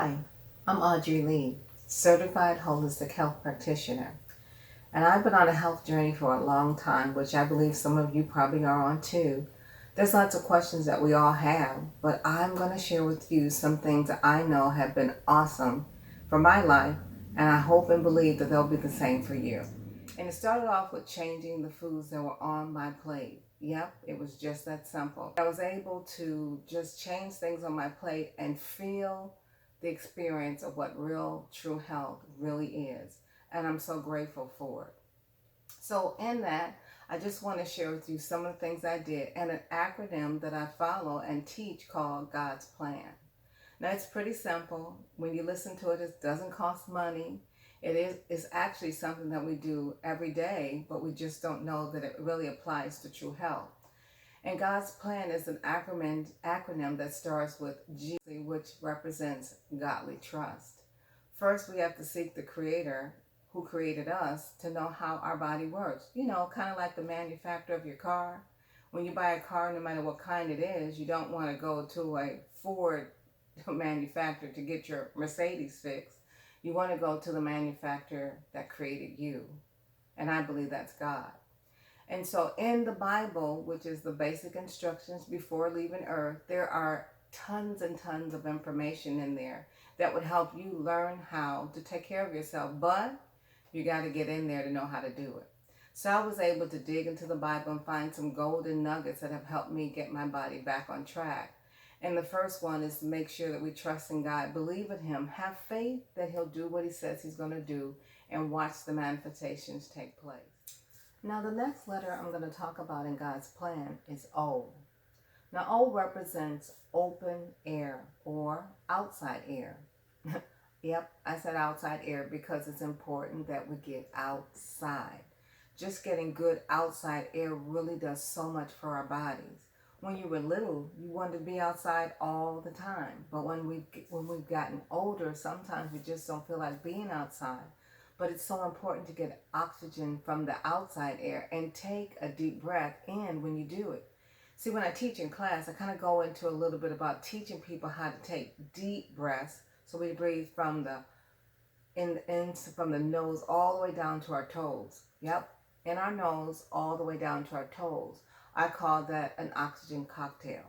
Hi, I'm Audree, certified holistic health practitioner, and I've been on a health journey for a long time, which I believe some of you probably are on too. There's lots of questions that we all have, but I'm going to share with you some things that I know have been awesome for my life, and I hope and believe that they'll be the same for you. And it started off with changing the foods that were on my plate. Yep, it was just that simple. I was able to just change things on my plate and feel the experience of what real, true health really is. And I'm so grateful for it. So, in that, I just want to share with you some of the things I did and an acronym that I follow and teach called God's Plan. Now, it's pretty simple. When you listen to it, it doesn't cost money. It's actually something that we do every day, but we just don't know that it really applies to true health. And God's Plan is an acronym that starts with G, which represents godly trust. First, we have to seek the Creator who created us to know how our body works. You know, kind of like the manufacturer of your car. When you buy a car, no matter what kind it is, you don't want to go to a Ford manufacturer to get your Mercedes fixed. You want to go to the manufacturer that created you. And I believe that's God. And so in the Bible, which is the basic instructions before leaving earth, there are tons and tons of information in there that would help you learn how to take care of yourself. But you got to get in there to know how to do it. So I was able to dig into the Bible and find some golden nuggets that have helped me get my body back on track. And the first one is to make sure that we trust in God, believe in Him, have faith that He'll do what He says He's going to do, and watch the manifestations take place. Now, the next letter I'm going to talk about in God's plan is O. Now, O represents open air or outside air. Yep, I said outside air because it's important that we get outside. Just getting good outside air really does so much for our bodies. When you were little, you wanted to be outside all the time. But when we've gotten older, sometimes we just don't feel like being outside. But it's so important to get oxygen from the outside air and take a deep breath in when you do it. See, when I teach in class, I kind of go into a little bit about teaching people how to take deep breaths. So we breathe from the from the nose all the way down to our toes. Yep, in our nose all the way down to our toes. I call that an oxygen cocktail.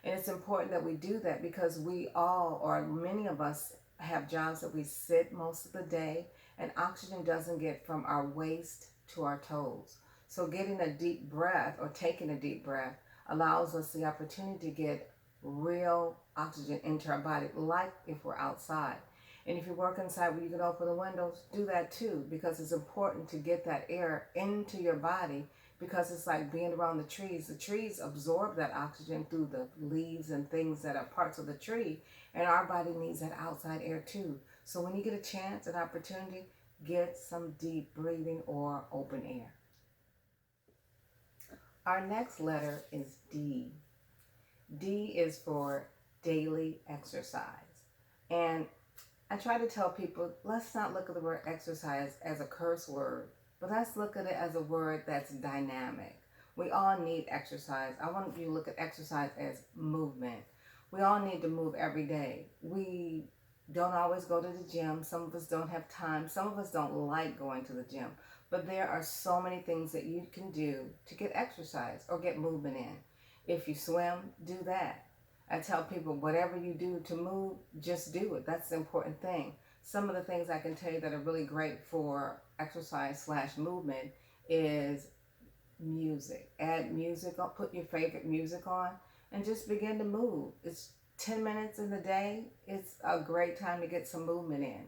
And it's important that we do that because we all, or many of us, have jobs that we sit most of the day, and oxygen doesn't get from our waist to our toes. So getting a deep breath or taking a deep breath allows us the opportunity to get real oxygen into our body, like if we're outside. And if you work inside where you can open the windows, do that too, because it's important to get that air into your body, because it's like being around the trees. The trees absorb that oxygen through the leaves and things that are parts of the tree, and our body needs that outside air too. So when you get a chance, an opportunity, get some deep breathing or open air. Our next letter is D. D is for daily exercise. And I try to tell people, let's not look at the word exercise as a curse word, but let's look at it as a word that's dynamic. We all need exercise. I want you to look at exercise as movement. We all need to move every day. We don't always go to the gym. Some of us don't have time. Some of us don't like going to the gym. But there are so many things that you can do to get exercise or get movement in. If you swim, do that. I tell people, whatever you do to move, just do it. That's the important thing. Some of the things I can tell you that are really great for exercise/movement is music. Add music, or put your favorite music on, and just begin to move. It's 10 minutes in the day. It's a great time to get some movement in.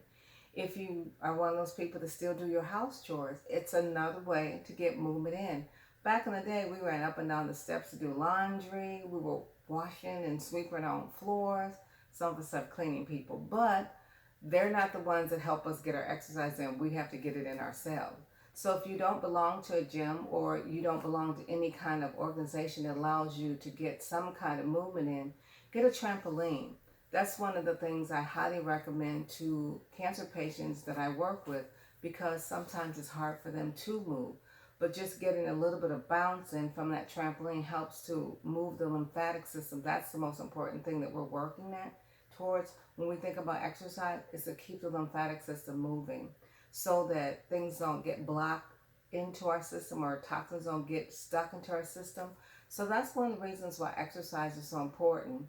If you are one of those people that still do your house chores, it's another way to get movement in. Back in the day, we ran up and down the steps to do laundry. We were washing and sweeping our own floors. Some of us are cleaning people, but they're not the ones that help us get our exercise in. We have to get it in ourselves. So if you don't belong to a gym, or you don't belong to any kind of organization that allows you to get some kind of movement in, get a trampoline. That's one of the things I highly recommend to cancer patients that I work with, because sometimes it's hard for them to move. But just getting a little bit of bounce in from that trampoline helps to move the lymphatic system. That's the most important thing that we're working at, towards when we think about exercise is to keep the lymphatic system moving so that things don't get blocked into our system or toxins don't get stuck into our system. So that's one of the reasons why exercise is so important.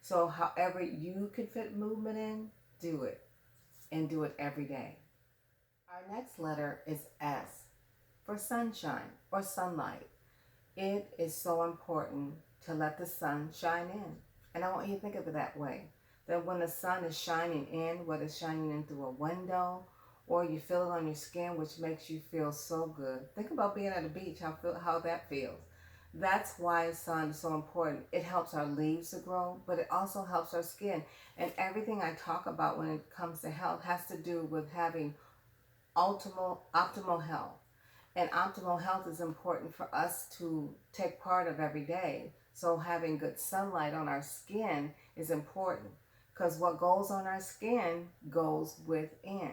So however you can fit movement in, do it, and do it every day. Our next letter is S for sunshine or sunlight. It is so important to let the sun shine in. And I want you to think of it that way. That when the sun is shining in, whether it's shining in through a window or you feel it on your skin, which makes you feel so good. Think about being at a beach, how that feels. That's why sun is so important. It helps our leaves to grow, but it also helps our skin. And everything I talk about when it comes to health has to do with having optimal health. And optimal health is important for us to take part of every day. So having good sunlight on our skin is important because what goes on our skin goes within.